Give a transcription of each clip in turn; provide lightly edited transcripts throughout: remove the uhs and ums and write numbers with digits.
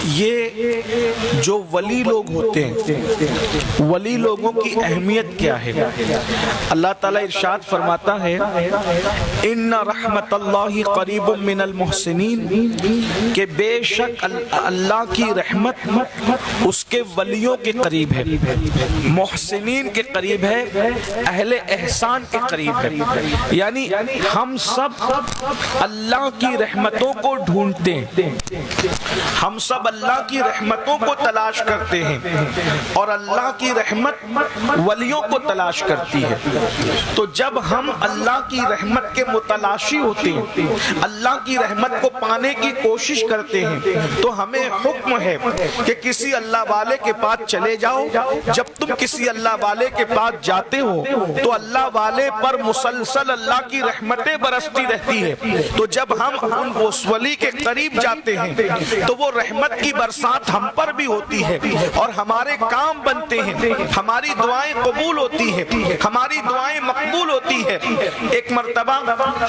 یہ جو ولی لوگ ہوتے ہیں، ولی لوگوں کی اہمیت کیا ہے؟ اللہ تعالیٰ ارشاد فرماتا ہے ان رحمت اللہ قریب من المحسنین، کہ بے شک اللہ کی رحمت اس کے ولیوں کے قریب ہے، محسنین کے قریب ہے، اہل احسان کے قریب ہے۔ یعنی ہم سب اللہ کی رحمتوں کو ڈھونڈتے ہیں، ہم سب اللہ کی رحمتوں کو تلاش کرتے ہیں، اور اللہ کی رحمت ولیوں کو تلاش کرتی ہے۔ تو جب ہم اللہ کی رحمت کے متلاشی ہوتے ہیں، اللہ کی رحمت کو پانے کی کوشش کرتے ہیں، تو ہمیں حکم ہے کہ کسی اللہ والے کے پاس چلے جاؤ۔ جب تم کسی اللہ والے کے پاس جاتے ہو تو اللہ والے پر مسلسل اللہ کی رحمتیں برستی رہتی ہے۔ تو جب ہم اس ولی کے قریب جاتے ہیں تو وہ رحمت کی برسات ہم پر بھی ہوتی ہے، اور ہمارے کام بنتے ہیں، ہماری دعائیں قبول ہوتی ہیں، ہماری دعائیں مقبول ہوتی ہے۔ ایک مرتبہ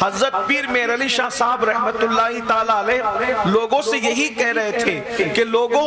حضرت پیر میر علی شاہ صاحب رحمت اللہ تعالیٰ علیہ لوگوں سے یہی کہہ رہے تھے کہ لوگوں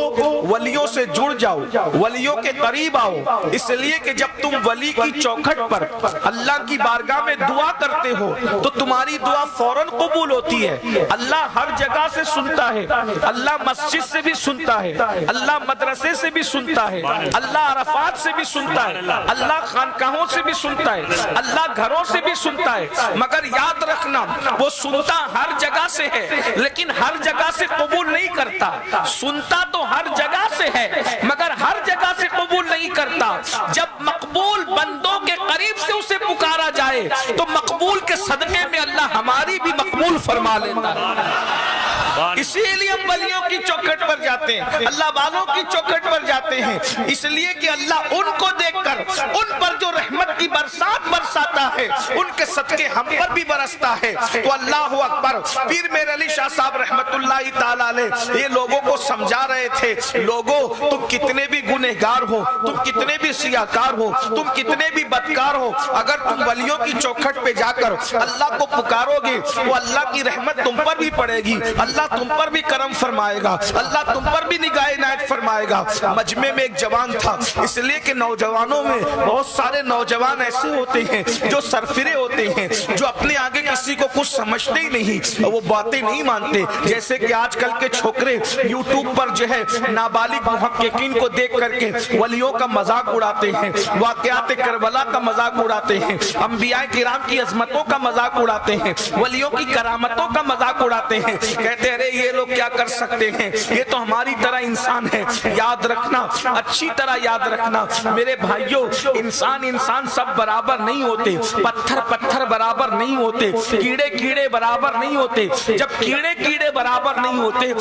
ولیوں سے جڑ جاؤ، ولیوں کے قریب آؤ، اس لیے کہ جب تم ولی کی چوکھٹ پر اللہ کی بارگاہ میں دعا کرتے ہو تو تمہاری دعا فوراً قبول ہوتی ہے۔ اللہ ہر جگہ سے سنتا ہے، اللہ مسجد سے بھی سنتا ہے، اللہ مدرسے سے بھی سنتا ہے، اللہ عرفات سے بھی سنتا ہے، اللہ خانقاہوں سے بھی سنتا ہے، اللہ گھروں سے بھی سنتا ہے۔ مگر یاد رکھنا وہ سنتا ہر جگہ سے ہے لیکن ہر جگہ سے قبول نہیں کرتا۔ سنتا تو ہر جگہ سے ہے مگر ہر جگہ سے قبول نہیں کرتا۔ جب مقبول بندوں کے قریب سے اسے پکارا جائے تو مقبول کے صدقے میں اللہ ہماری بھی مقبول فرما لیتا ہے۔ اسی لیے ہم ولیوں کی چوکھٹ پر جاتے ہیں، اللہ والوں کی چوکھٹ پر جاتے ہیں، اس لیے کہ اللہ ان کو دیکھ کر ان پر جو رحمت کی برسات برساتا ہے ان کے صدقے ہم پر بھی برستا ہے۔ تو اللہ اکبر۔ پیر میر علی شاہ صاحب رحمت اللہ تعالیٰ علیہ یہ لوگوں کو سمجھا رہے تھے، لوگوں تم کتنے بھی گنہگار ہو، تم کتنے بھی سیاکار ہو، تم کتنے بھی بدکار ہو، اگر تم ولیوں کی چوکھٹ پہ جا کر اللہ کو پکارو گے تو اللہ کی رحمت تم پر بھی پڑے گی، اللہ تم پر بھی کرم فرمائے گا، اللہ تم پر بھی نگاہ عنایت فرمائے گا۔ مجمع میں ایک جوان تھا، اس لیے کہ نوجوانوں میں بہت سارے نوجوان ایسے ہوتے ہیں جو سرفرے ہوتے ہیں، جو اپنے آگے کسی کو کچھ سمجھتے ہی نہیں، وہ باتیں نہیں مانتے۔ جیسے کہ آج کل کے چھوکرے یوٹیوب پر جو ہے نابالغ محققین کو دیکھ کر کے ولیوں کا مذاق اڑاتے ہیں، واقعات کربلا کا مذاق اڑاتے ہیں، انبیاء کرام کی عظمتوں کا مذاق اڑاتے ہیں، ولیوں کی کرامتوں کا مذاق اڑاتے ہیں، کہتے ارے یہ لوگ کیا کر سکتے ہیں، یہ تو ہماری طرح انسان ہے۔ یاد رکھنا، اچھی طرح یاد رکھنا میرے بھائیوں، انسان سب برابر نہیں ہوتے، پتھر برابر نہیں ہوتے، کیڑے برابر نہیں ہوتے۔ جب کیڑے برابر نہیں ہوتے،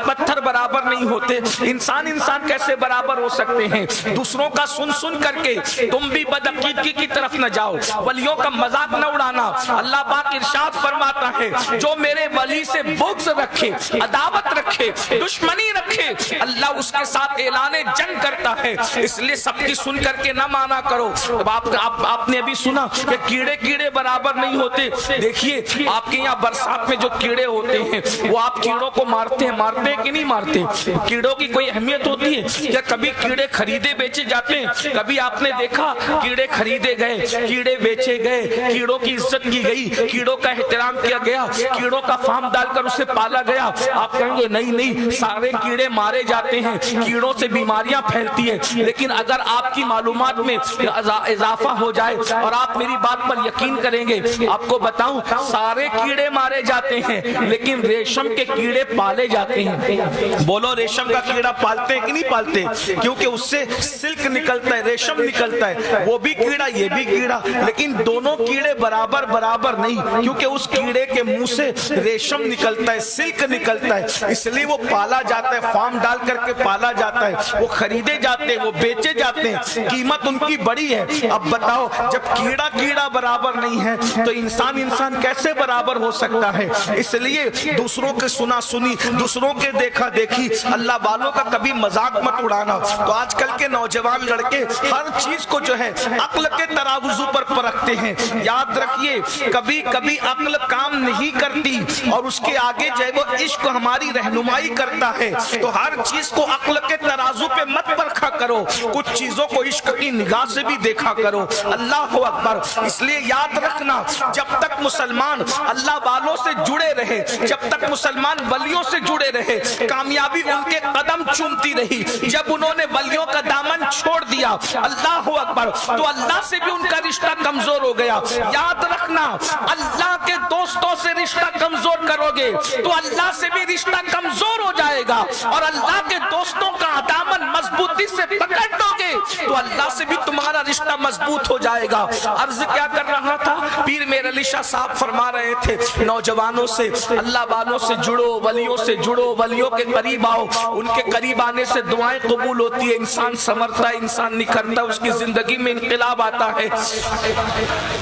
پتھر برابر نہیں ہوتے، انسان کیسے برابر ہو سکتے ہیں؟ دوسروں کا سن کر کے تم بھی بدعقیدگی کی طرف نہ جاؤ، ولیوں کا مذاق نہ اڑانا۔ اللہ پاک ارشاد فرماتا ہے جو میرے ولی سے بغض رکھے، عداوت رکھے، دشمنی رکھے، اللہ اس کے ساتھ اعلان جنگ کرتا ہے۔ اس لیے سب کی سن کر کے نہ مانا کرو۔ آپ نے ابھی سنا کہ کیڑے برابر نہیں ہوتے۔ دیکھیے آپ کے یہاں برسات میں جو کیڑے ہوتے ہیں وہ آپ کیڑوں کو مارتے ہیں کہ نہیں مارتے؟ کیڑوں کی کوئی اہمیت ہوتی ہے کیا؟ کبھی کیڑے خریدے بیچے جاتے ہیں؟ کبھی آپ نے دیکھا کیڑے خریدے گئے، کیڑے بیچے گئے، کیڑوں کی عزت کی گئی، کیڑوں کا احترام کیا گیا، کیڑوں کا فارم ڈال کر اسے پالا گیا؟ آپ کہیں گے نہیں، سارے کیڑے مارے جاتے ہیں، کیڑوں سے بیماریاں پھیلتی ہیں۔ لیکن اگر آپ کی معلومات میں اضافہ ہو جائے اور آپ میری بات پر یقین کریں گے، آپ کو بتاؤں سارے کیڑے مارے جاتے ہیں لیکن ریشم کے کیڑے پالے جاتے ہیں۔ بولو ریشم کا کیڑا پالتے ہیں کہ نہیں پالتے؟ کیونکہ اس سے سلک نکلتا ہے، ریشم نکلتا ہے، وہ بھی کیڑا یہ بھی کیڑا، لیکن دونوں کیڑے برابر نہیں، کیونکہ اس کیڑے کے منہ سے ریشم نکلتا ہے، سلک نکلتا ہے، اس لیے وہ پالا جاتا ہے، فارم ڈال کر کے پالا جاتا ہے، وہ خریدے جاتے ہیں، وہ بیچے جاتے ہیں، قیمت ان کی بڑی ہے۔ اب بتاؤ جب کیڑا برابر نہیں ہے تو انسان کیسے برابر ہو سکتا ہے؟ اس لیے دوسروں کے سنا سنی، دوسروں کے دیکھا دیکھی اللہ والوں کا کبھی مذاق مت اڑانا. تو آج کل کے نوجوان لڑکے ہر چیز کو جو ہے عقل کے ترازو پر پرکھتے ہیں. یاد رکھیے کبھی کبھی عقل کام نہیں کرتی اور اس کے آگے جو ہے وہ عشق ہماری رہنمائی کرتا ہے. تو ہر چیز کو عقل کے ترازو پہ مت پرکھا کرو, کچھ چیزوں کو عشق کی نگاہ سے بھی دیکھا کرو. اللہ اکبر. اس لیے یاد رکھنا جب تک مسلمان اللہ والوں سے جڑے رہے, جب تک مسلمان ولیوں سے جڑے رہے, کامیابی ان کے قدم چومتی رہی. جب انہوں نے ولیوں کا دامن چھوڑ دیا اللہ اکبر تو اللہ سے بھی ان کا رشتہ کمزور ہو گیا. یاد رکھنا اللہ کے دوستوں سے رشتہ کمزور کرو گے تو اللہ سے بھی رشتہ کمزور ہو جائے گا, اور اللہ کے دوستوں کا دامن مضبوطی سے پکڑ لو گے تو اللہ سے بھی تمہارا رشتہ مضبوط ہو جائے گا. عرض کیا کر رہا تھا, پیر میر علی شاہ صاحب فرما رہے تھے نوجوانوں سے اللہ والوں سے جڑو, ولیوں سے جڑو, ولیوں کے قریب آؤ. ان کے قریب آنے سے دعائیں قبول ہوتی ہے, انسان سنورتا ہے, انسان نکھرتا ہے, اس کی زندگی میں انقلاب آتا ہے.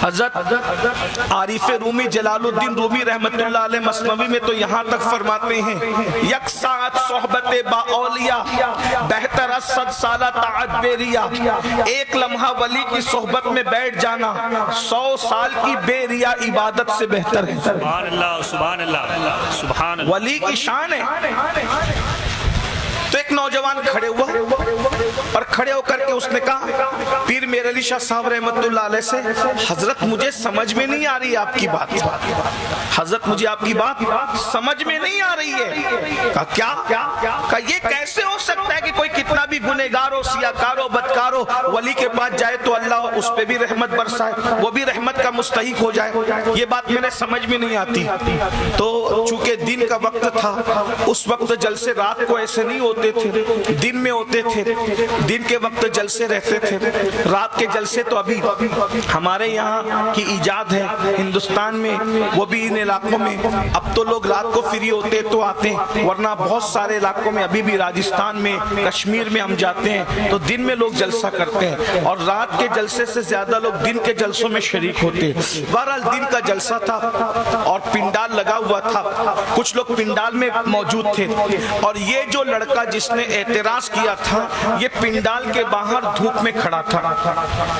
حضرت عارف رومی جلال الدین رومی رحمت اللہ علیہ مثنوی میں تو یہاں تک فرماتے ہیں یک ساعت صحبت با اولیاء بہتر از 100 سالہ طاعت بے ریا. ایک لمحہ ولی کی صحبت میں بیٹھ جانا 100 سال کی بے ریا عبادت سے بہتر ہے. سبحان اللہ سبحان اللہ سبحان اللہ. ولی کی شان ہے. تو ایک نوجوان کھڑے ہوا اور کھڑے ہو کر کے اس نے کہا پیر میر علی شاہ صاحب رحمت اللہ علیہ سے, حضرت مجھے سمجھ میں نہیں آ رہی آپ کی بات, حضرت مجھے آپ کی بات سمجھ میں نہیں آ رہی ہے. کہا کیا؟ کہا یہ کیسے ہو سکتا ہے کہ کوئی کتنا بھی گنہگار ہو, سیاکار ہو, بدکار ہو, ولی کے پاس جائے تو اللہ اس پہ بھی رحمت برسائے, وہ بھی رحمت کا مستحق ہو جائے. یہ بات میرے سمجھ میں نہیں آتی. تو چونکہ دن کا وقت تھا, اس وقت جلسے رات کو ایسے نہیں ہوتے تھے, دن میں ہوتے تھے. دن کے وقت جلسے رہتے تھے, رات کے جلسے تو ابھی ہمارے یہاں کی ایجاد ہے ہندوستان میں, وہ بھی ان علاقوں میں. اب تو لوگ رات کو فری ہوتے تو آتے ہیں, ورنہ بہت سارے علاقوں میں ابھی بھی راجستھان میں, کشمیر میں ہم جاتے ہیں تو دن میں لوگ جلسہ کرتے ہیں, اور رات کے جلسے سے زیادہ لوگ دن کے جلسوں میں شریک ہوتے ہیں. بہرحال دن کا جلسہ تھا اور پنڈال لگا ہوا تھا, کچھ لوگ پنڈال میں موجود تھے, اور یہ جو لڑکا جس نے اعتراض کیا تھا یہ پنڈال کے باہر دھوپ میں کھڑا تھا.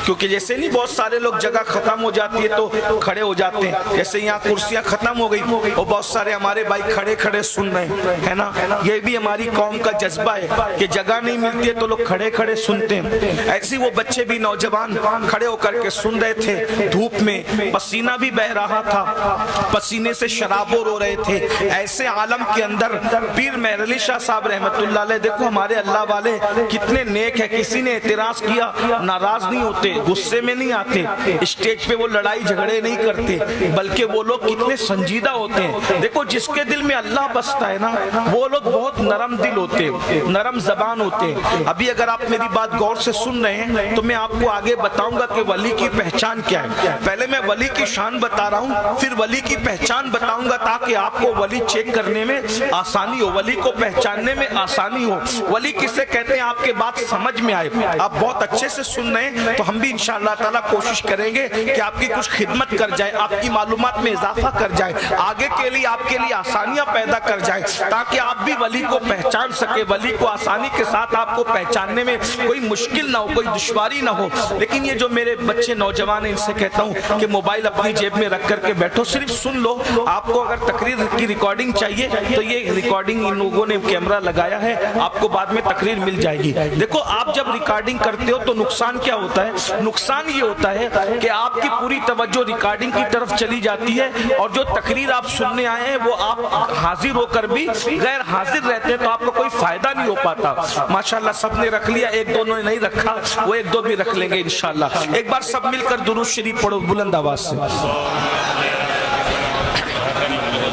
کیونکہ جیسے نہیں بہت سارے لوگ جگہ ختم ہو جاتی ہے تو کھڑے ہو جاتے ہیں, جیسے یہاں کرسیاں ختم ہو گئی اور بہت سارے ہمارے بھائی کھڑے کھڑے سن رہے ہیں نا. یہ بھی ہماری قوم کا جذبہ ہے کہ جگہ نہیں ملتی ہے تو لوگ کھڑے کھڑے سنتے ہیں. ایسی وہ بچے بھی نوجوان کھڑے ہو کر کے سن رہے تھے دھوپ میں, پسینہ بھی بہ رہا تھا, پسینے سے شرابور ہو رہے تھے. ایسے عالم کے اندر پیر میر علی شاہ صاحب رحمت اللہ علیہ, دیکھو ہمارے اللہ والے کتنے نیک ہے, کسی نے اعتراض کیا ناراض نہیں ہوتے, غصے میں نہیں آتے, اسٹیج پہ وہ لڑائی جھگڑے نہیں کرتے, بلکہ وہ لوگ کتنے سنجیدہ ہوتے ہیں. دیکھو جس کے دل میں اللہ بستا ہے نا وہ لوگ بہت نرم دل ہوتے ہیں, نرم زبان ہوتے ہیں. ابھی اگر آپ میری بات غور سے سن رہے ہیں تو میں آپ کو آگے بتاؤں گا کہ ولی کی پہچان کیا ہے. پہلے میں ولی کی شان بتا رہا ہوں, پھر ولی کی پہچان بتاؤں گا تاکہ آپ کو ولی چیک کرنے میں آسانی ہو, ولی کو پہچاننے میں آسانی ہو. ولی کسے کہتے ہیں آپ کے بات سمجھ میں آئے. آپ بہت اچھے سے سن رہے ہیں تو ہم بھی انشاءاللہ تعالیٰ کوشش کریں گے کہ آپ کی کچھ خدمت کر جائے, آپ کی معلومات میں اضافہ کر جائے, آگے کے لیے آپ کے لیے آسانیاں پیدا کر جائے تاکہ آپ بھی ولی کو پہچان سکے, ولی کو آسانی کے ساتھ آپ کو پہچاننے میں کوئی مشکل نہ ہو, کوئی دشواری نہ ہو. لیکن یہ جو میرے بچے نوجوان ہیں ان سے کہتا ہوں کہ موبائل اپنی جیب میں رکھ کر کے بیٹھو, صرف سن لو. آپ کو اگر تقریر کی ریکارڈنگ چاہیے تو یہ ریکارڈنگ ان لوگوں نے کیمرہ لگایا ہے, آپ کو بعد میں تقریر مل جائے گی. دیکھو آپ جب ریکارڈنگ کرتے ہو تو نقصان کیا ہوتا ہے, نقصان یہ ہوتا ہے کہ آپ کی پوری توجہ ریکارڈنگ کی طرف چلی جاتی ہے, اور جو تقریر آپ سننے آئے ہیں وہ آپ حاضر ہو کر بھی غیر حاضر رہتے ہیں تو آپ کو کوئی فائدہ نہیں ہو پاتا. ماشاءاللہ سب نے رکھ لیا, ایک دو نے نہیں رکھا, وہ ایک دو بھی رکھ لیں گے انشاءاللہ. ایک بار سب مل کر درود شریف پڑھو بلند آواز سے.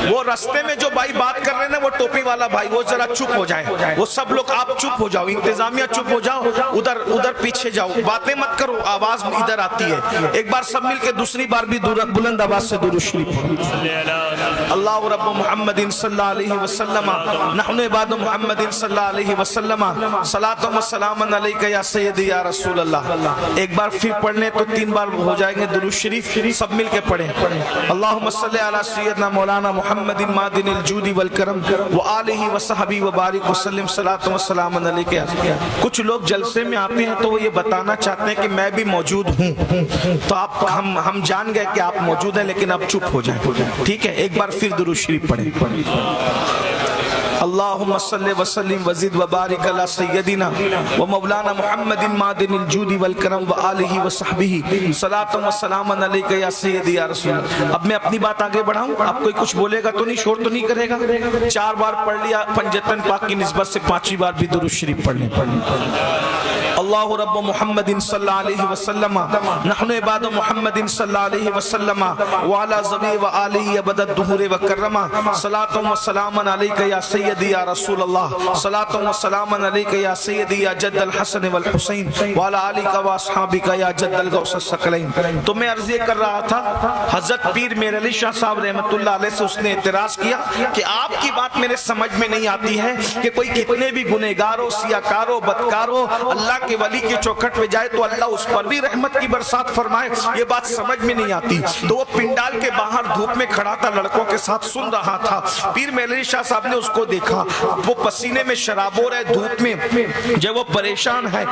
وہ رستے میں جو بھائی بات کر رہے ہیں وہ ٹوپی والا بھائی وہ ذرا چپ ہو جائیں, وہ سب لوگ آپ چپ ہو جاؤ, انتظامیہ چپ ہو جاؤ, ادھر پیچھے جاؤ, باتیں مت کرو, آواز ادھر آتی ہے. ایک بار سب مل کے دوسری بار بھی بلند آواز سے درود شریف پڑھو. اللہ رب محمد صلی اللہ علیہ وسلم نحن عباد محمد صلی اللہ علیہ وسلم صلاۃ و سلام علیک یا سیدی یا رسول اللہ. ایک بار پھر پڑھنے تو 3 بار ہو جائیں گے درود شریف, سب مل کے پڑھیں. اللہم صلی علی سیدنا مولانا محمد محمد معدن الجود والکرم وآلہ وصحبہ وبارک وسلم صلاۃ و سلام علیہ. کچھ لوگ جلسے میں آتے ہیں تو وہ یہ بتانا چاہتے ہیں کہ میں بھی موجود ہوں, تو آپ ہم جان گئے کہ آپ موجود ہیں, لیکن اب چپ ہو جائیں, ٹھیک ہے. ایک بار پھر درود شریف پڑھیں. اللہم صلی وسلم وزد وبارک علی سیدنا و مولانا محمد معدن الجود والکرم وآلہ وصحبہ صلاۃ و سلام علیک یا سیدی یا رسول اللہ. اب میں اپنی بات آگے بڑھاؤں, آپ کوئی کچھ بولے گا تو نہیں, شور تو نہیں کرے گا. 4 بار پڑھ لیا پنجتن پاک کی نسبت سے, 5ویں بار بھی درود شریف پڑھ لیں. اللہ رب محمد صلی اللہ علیہ وسلم نحن عباد محمد صلی اللہ علیہ وسلم وعلی ذوی وآلہ ابد الدہور وکرم صلاۃ و سلام علیک یا سیدی یا رسول اللہ صلاۃ و سلام علیک یا سیدی یا جد الحسن والحسین وعلی آلک و اصحابک یا جد الغوث الثقلین. تو میں عرض یہ کر رہا تھا, حضرت پیر میر علی شاہ صاحب رحمۃ اللہ علیہ سے اس نے اعتراض کیا کہ آپ کی بات میرے سمجھ میں نہیں آتی ہے کہ کوئی کتنے بھی گنہگاروں, سیاکاروں, بدکاروں اللہ کے ولی کی چوکھٹ پہ جائے تو اللہ اس پر بھی رحمت کی برسات فرمائے, یہ بات سمجھ میں نہیں آتی. تو وہ پنڈال کے باہر دھوپ میں کھڑا تھا, لڑکوں کے ساتھ سن رہا تھا. پیر میر شاہ صاحب نے اس کو دیکھا, وہ پسینے میں شرابور ہے, دھوپ میں جب وہ پریشان ہے.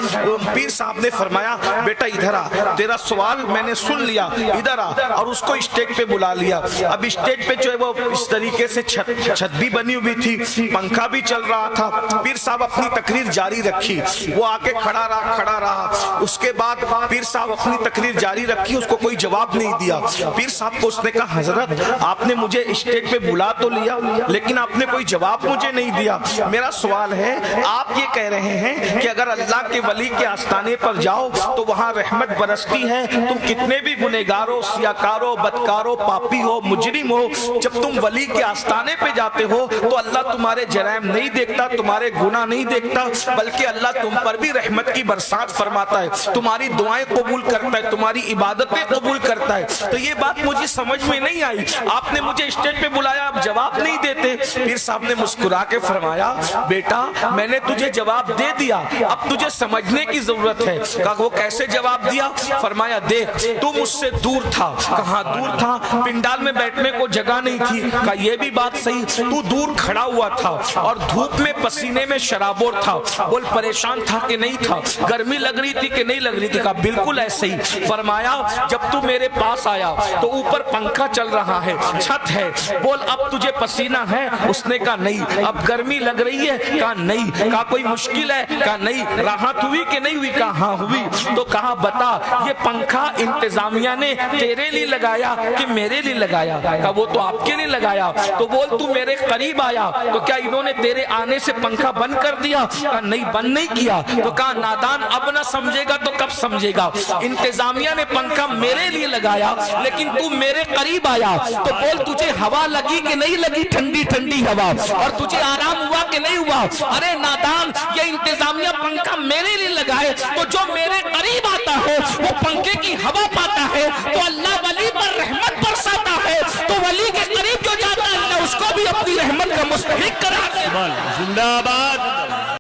پیر صاحب نے فرمایا بیٹا ادھر آ, تیرا سوال میں نے سن لیا, ادھر آ. اور اس کو اسٹیج پہ بلا لیا. اب اسٹیج پہ جو ہے وہ اس طریقے سے چھت بھی بنی ہوئی تھی, پنکھا بھی چل رہا تھا. پیر صاحب اپنی تقریر جاری رکھی, وہ آ کے کھڑا رہا. اس کے بعد پیر صاحب اپنی تقریر جاری رکھی, اس کو کوئی جواب نہیں دیا. پیر صاحب کو اس نے کہا حضرت آپ نے مجھے اسٹیج پہ بلا تو لیا لیکن آپ نے کوئی جواب مجھے نہیں دیا. میرا سوال ہے, آپ یہ کہہ رہے ہیں کہ اگر اللہ کے ولی کے آستانے پر جاؤ تو وہاں رحمت برستی ہے, تم کتنے بھی گنہگاروں, سیاکاروں, بدکاروں, پاپی ہو, مجرم ہو, جب تم ولی کے آستانے پہ جاتے ہو تو اللہ تمہارے جرائم نہیں دیکھتا, تمہارے گناہ نہیں دیکھتا, بلکہ اللہ تم پر بھی رحمت کی برسات فرماتا ہے, تمہاری دعائیں قبول کرتا ہے, تمہاری عبادتیں قبول کرتا ہے. تو یہ بات مجھے سمجھ میں نہیں آئی, آپ نے مجھے اسٹیج پہ بلایا, آپ جواب نہیں دیتے. پیر صاحب نے مسکرا کے فرمایا بیٹا میں نے تجھے جواب دے دیا, اب تجھے سمجھنے کی ضرورت ہے. کہا وہ کیسے جواب دیا؟ فرمایا دیکھ تو مجھ سے دور تھا. کہاں دور تھا؟ پنڈال میں بیٹھنے کو جگہ نہیں تھی. کہا یہ بھی بات صحیح, تو دور کھڑا ہوا تھا اور دھوپ میں پسینے میں شرابور تھا. بول پریشان تھا کہ نہیں تھا, گرمی لگ رہی تھی کہ نہیں لگ رہی تھی؟ کہا بالکل ایسے ہی. فرمایا جب تو میرے پاس آیا تو اوپر پنکھا چل رہا ہے, چھت ہے, بول اب تجھے پسینہ ہے؟ اس نے کہا نہیں. اب گرمی لگ رہی ہے؟ کہا نہیں. کہا کوئی مشکل ہے؟ کہا نہیں. راحت ہوئی کہ نہیں ہوئی؟ کہا ہاں ہوئی. تو کہا بتا یہ پنکھا انتظامیہ نے تیرے لیے لگایا کہ میرے لیے لگایا؟ کہا وہ تو آپ کے لیے لگایا. تو بول تو میرے قریب آیا تو کیا انہوں نے تیرے آنے سے پنکھا بند کر دیا؟ کہا نہیں بند نہیں کیا. تو کہا نادان اب نہ سمجھے گا تو کب سمجھے گا, انتظامیہ نے پنکھا میرے لیے لگایا لیکن تو میرے قریب آیا تو بول تجھے ہوا لگی کہ نہیں لگی, ٹھنڈی ٹھنڈی ہوا, اور تجھے آرام ہوا کہ نہیں ہوا؟ ارے نادان یہ انتظامیہ پنکھا میرے لیے لگائے تو جو میرے قریب آتا ہے وہ پنکھے کی ہوا پاتا ہے تو اللہ ولی پر رحمت برساتا ہے, تو ولی کے قریب جو جاتا ہے اللہ اس کو بھی اپنی رحمت کا مستحق قرار دیتا ہے. زندہ باد.